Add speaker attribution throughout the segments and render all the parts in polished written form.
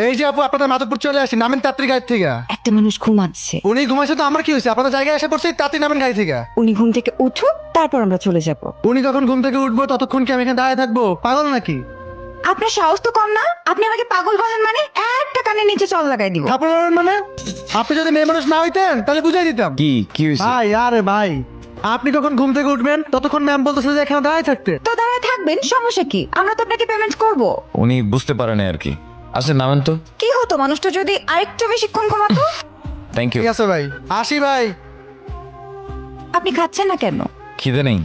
Speaker 1: এই যে আপু, আপনাদের মাধবপুর চলে আসি, নামেন তাড়াতাড়ি গাড়ি থেকে।
Speaker 2: একটা মানুষ ঘুমাচ্ছে।
Speaker 1: উনি ঘুমাইছে তো আমার কি হয়েছে? আপনাদের জায়গায় এসে পড়ছে, তাড়াতাড়ি নামেন গাড়ি থেকে।
Speaker 2: উনি ঘুম থেকে উঠুক, তারপর আমরা চলে যাব।
Speaker 1: উনি যখন ঘুম থেকে উঠবো ততক্ষণ কি আমি এখানে দাঁড়িয়ে থাকবো? পাগল নাকি?
Speaker 2: আপনার সাহস তো কম না? আপনি আমাকে পাগল বলেন মানে একটা কানের নিচে চল লাগাই দিব।
Speaker 1: থাপড় মারবেন মানে? আপনি যদি মেয়ে মানুষ না হইতেন তাহলে বুঝাই দিতাম।
Speaker 3: কি হয়েছে?
Speaker 1: ভাই, আরে ভাই, আপনি কখন ঘুম থেকে উঠবেন ততক্ষণ ম্যাম বলতেছে যে এখানে দাঁড়িয়ে থাকতে।
Speaker 2: তো দাঁড়ায় থাকবেন, সমস্যা কি? আমরা তো আপনাকে পেমেন্ট করব।
Speaker 3: উনি বুঝতে পারেনি আর কি। আচ্ছা নামেন তো।
Speaker 2: কি হতো মানুষটা যদি আরেকটু বেশিক্ষণ ঘুমাতো?
Speaker 3: Thank you.
Speaker 1: ঠিক আছে ভাই, আসি ভাই।
Speaker 2: আপনি খাচ্ছেন না কেন?
Speaker 3: খিদে নেই।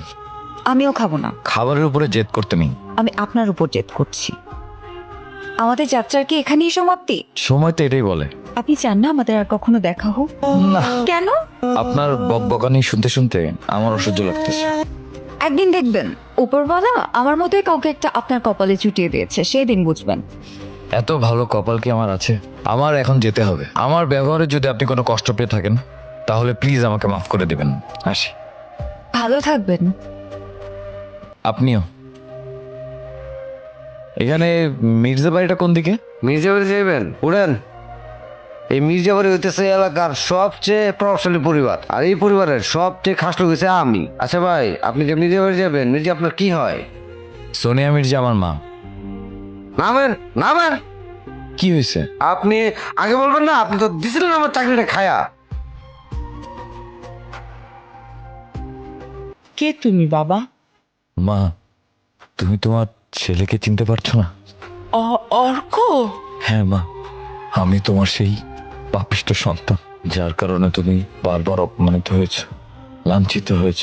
Speaker 2: আমিও খাবো না।
Speaker 3: খাবারের উপরে জেদ করতে নেই।
Speaker 2: আমি আপনার উপর জেদ করছি। আমাদের যাত্রার কি এখানেই সমাপ্তি?
Speaker 3: সময় তো এটাই বলে।
Speaker 2: আপনি চান না আমাদের আর কখনো দেখা হোক?
Speaker 3: না,
Speaker 2: কেন?
Speaker 3: আপনার বকবকানি শুনতে শুনতে আমার অসহ্য লাগতেছে।
Speaker 2: একদিন দেখবেন উপরওয়ালা আমার মতোই কাউকে একটা আপনার কপালে চুটিয়ে দিয়েছে, সেই দিন বুঝবেন।
Speaker 3: এত ভালো কপাল কি আমার আছে? আমার এখন যেতে হবে। আমার ব্যবহারে যদি আপনি কোনো কষ্ট পেয়ে থাকেন তাহলে প্লিজ আমাকে মাফ করে দিবেন। আসি।
Speaker 2: ভালো থাকবেন।
Speaker 3: আপনিও। এখানে মির্জা বাড়িটা কোন দিকে?
Speaker 4: মির্জাবাড়ি যাইবেন? উড়েন। এই মির্জাবাড়ি হইতেছে এলাকার সবচেয়ে প্রভাবশালী পরিবার, আর এই পরিবারের সবচেয়ে খাস লোক হইছে আমি। আচ্ছা ভাই, আপনি যে মির্জাবাড়ি যাবেন, মির্জা আপনার কি হয়?
Speaker 3: সোনিয়া মির্জা আমার মা।
Speaker 4: নামেন নামেন।
Speaker 3: কি হয়েছে?
Speaker 4: আপনি আগে বলবেন না? আপনি তো দিছিলেন আমার চাকরিটা খায়া।
Speaker 5: কে তুমি বাবা?
Speaker 3: মা, তুমি তোমার ছেলেকে চিনতে পারছো না?
Speaker 5: অর্ক?
Speaker 3: হ্যাঁ মা, আমি তোমার সেই পাপিষ্ঠ সন্তান যার কারণে তুমি বারবার অপমানিত হয়েছ, লাঞ্ছিত হয়েছ।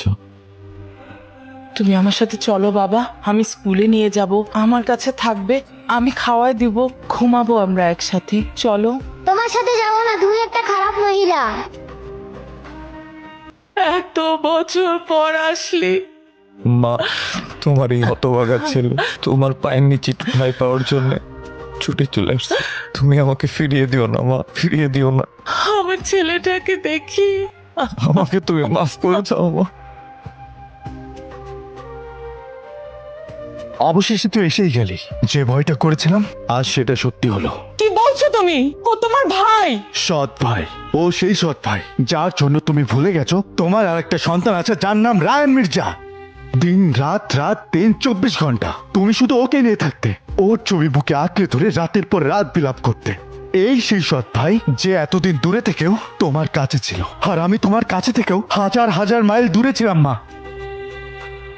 Speaker 5: তুমি আমার সাথে চলো বাবা, আমি স্কুলে নিয়ে যাব, আমার কাছে থাকবে, আমি খাওয়াই দিব, ঘুমাবো আমরা একসাথে। চলো।
Speaker 6: তোমার সাথে যাবো না, তুমি একটা খারাপ মহিলা।
Speaker 5: এত বছর পর আসলে।
Speaker 3: মা, তোমার এই হতভাগা ছেলে তোমার পায়ের নিচে ঠাই পাওয়ার জন্য ছুটে চলে আসছে। তুমি আমাকে ফিরিয়ে দিও না মা, ফিরিয়ে দিও না।
Speaker 5: আমার ছেলেটাকে দেখি।
Speaker 3: আমাকে তুমি মাফ করে দাও মা।
Speaker 7: অবশেষে তুই এসেই গেলি। যে ভয়টা করেছিলাম আজ সেটা সত্যি হলো।
Speaker 5: কি বলছো তুমি? ও তোমার ভাই?
Speaker 7: সৎ ভাই, ও সেই সৎ ভাই যার জন্য তুমি ভুলে গেছো তোমার আর একটা সন্তান আছে যার নাম রায়ান মির্জা। দিন রাত রাত দিন 24 ঘন্টা তুমি শুধু ওকে নিয়ে থাকতে, ওর ছবি বুকে আঁকড়ে ধরে রাতের পর রাত বিলাপ করতে। এই সেই সৎ ভাই যে এতদিন দূরে থেকেও তোমার কাছে ছিল, আর আমি তোমার কাছে থেকেও হাজার হাজার মাইল দূরে ছিলাম মা।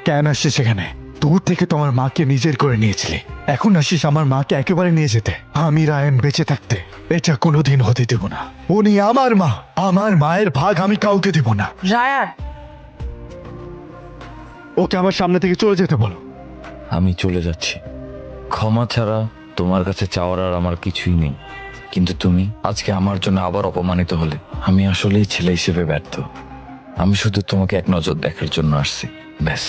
Speaker 7: কেন আসছিস সেখানে? দূর থেকে তোমার মাকে নিজের করে নিয়েছিলে, এখন আসিস আমার মাকে একেবারে নিয়ে যেতে। আমি রায়ন বেঁচে থাকতে এটা কোনোদিন হতে দেব না। উনি আমার মা, আমার মায়ের ভাগ আমি কাউকে দেব না।
Speaker 5: রায়ান,
Speaker 7: ওকে আমার সামনে থেকে চলে যেতে বলো।
Speaker 3: আমি চলে যাচ্ছি। ক্ষমা ছাড়া তোমার কাছে চাওয়ার আর আমার কিছুই নেই। কিন্তু তুমি আজকে আমার জন্য আবার অপমানিত হলে আমি আসলেই ছেলে হিসেবে ব্যর্থ। আমি শুধু তোমাকে এক নজর দেখার জন্য আসছি, ব্যাস।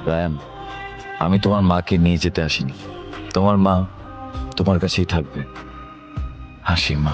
Speaker 3: রায়ান, আমি তোমার মাকে নিয়ে যেতে আসিনি। তোমার মা তোমার কাছেই থাকবে। হাসি মা।